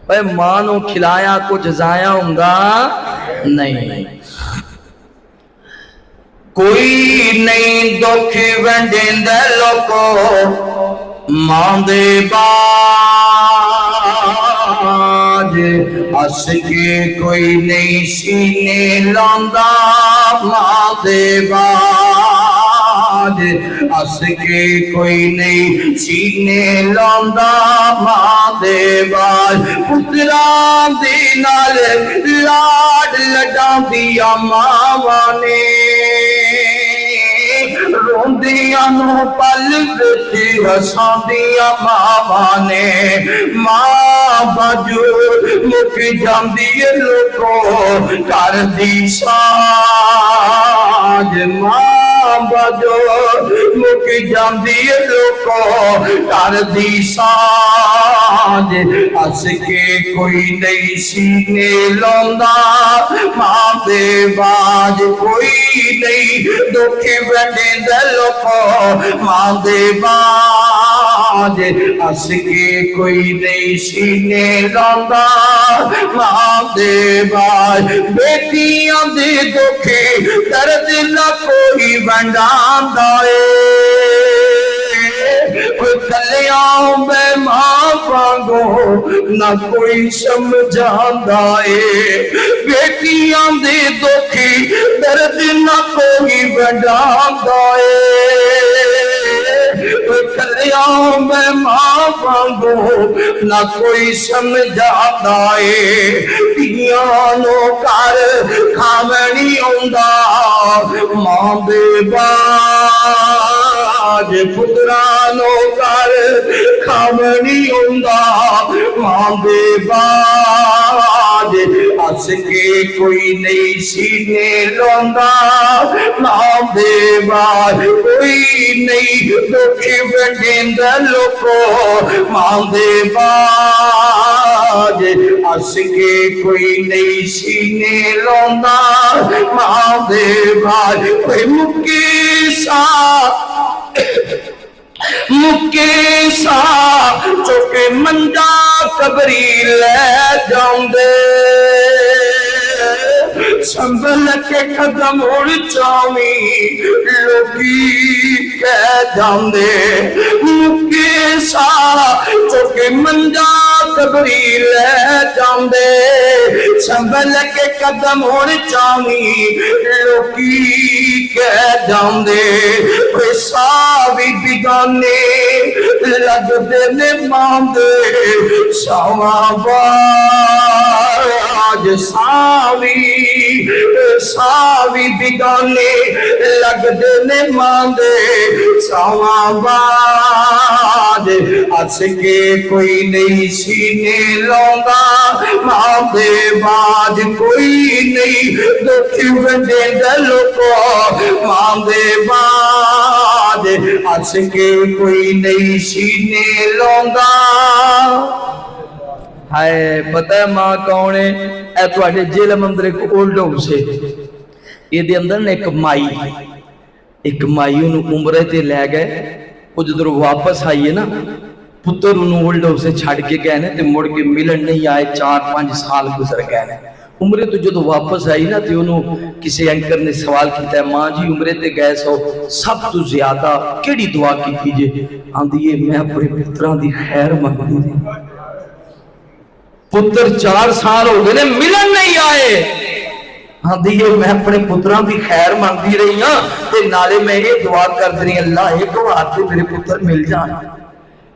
भाई मां नू खिलाया कुछ जाया हुंदा नहीं। कोई नहीं दुख वंडेंदा लोको मां दे बाज, हस के कोई नहीं सीने लांदा मां दे बाज, हस के कोई नहीं सीने लांदा मां दे बाज। पुत्रां दे नाल लाड लडांदिया मावां ने, रोंदियां नू पल विच हसांदिया मावां ने। मां बाजू मुक जांदी लोको घर दी साज, मां बाजू मुक जांदी लोको घर दी साज, हस के कोई नहीं सीने लांदा मां दे बाज। कोई नहीं दुख वंडेंदा लोको मां दे बाज, हस के कोई नहीं सीने लांदा मां दे बाज। बेटियां दे दुख दर्द ना कोई वंडांदा ए, कलियां में मां वांगो ना कोई समझांदा ए। बेटियां दे दुख दर्द ना कोई वंडांदा ए, कलियां में मां वांगो ना कोई समझांदा ए। तियां नो घर खावणी आउंदा मां दे बाज, पुत्रां नो घर खावणी आउंदा मां दे बाज, हस के कोई नहीं सीने लांदा मां दे बाज। कोई नहीं दुख वंडेंदा लोको मां दे बाज, हस के कोई नहीं सीने लांदा मां दे बाज। कोई मुके सा चुके मंदा कबरी ले जाऊंदे, संभल के कदम उड़ चावी लोकी कह जांदे। मुके सा चुके मंदा कबरी ले जांदे, संभल के कदम उड़ चावी लोकी कह जांदे। कोई सावी बिगाने लगदे ने मां दे सावा बाज, सावी बिगाने लगदे ने मां दे सावा बाज, हस के कोई नहीं सीने लांदा मां दे बाज। कोई नहीं दुख वंडेंदा लोको मां दे बाज, हस के कोई नहीं सीने लांदा। हाय पता है मां कौन है? ए तुहाडे जेल मंदिर एक ओल्ड हाउस है, ये अंदर ने एक माई ओनू उमरे ते लै गए। वो जो वापस आई है ना, पुत्र ओनू ओल्ड हाउस छड़ के गए ने ते मुड़ के मिलन नहीं आए। 4-5 साल गुजर गए ने। उमरे तो जो वापस आई ना तो उन्होंने किसी एंकर ने सवाल किया, मां जी उमरे ते गए सो सब तो ज्यादा केड़ी दुआ की जे? आंदी है मैं अपने पुत्रां दी खैर मंगदी रही। पुत्र 4 साल हो गए ने मिलन नहीं आए। आंदी है मैं अपने पुत्रां दी खैर मंगदी रही हां ते नाले मैं ये दुआ करदी रही, अल्लाह एक बार ते मेरे पुत्र मिल जान,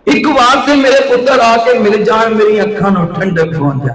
एक बार ते मेरे पुत्र आके मिल जान, मेरी अखां नूं ठंडक पहुंच जाए।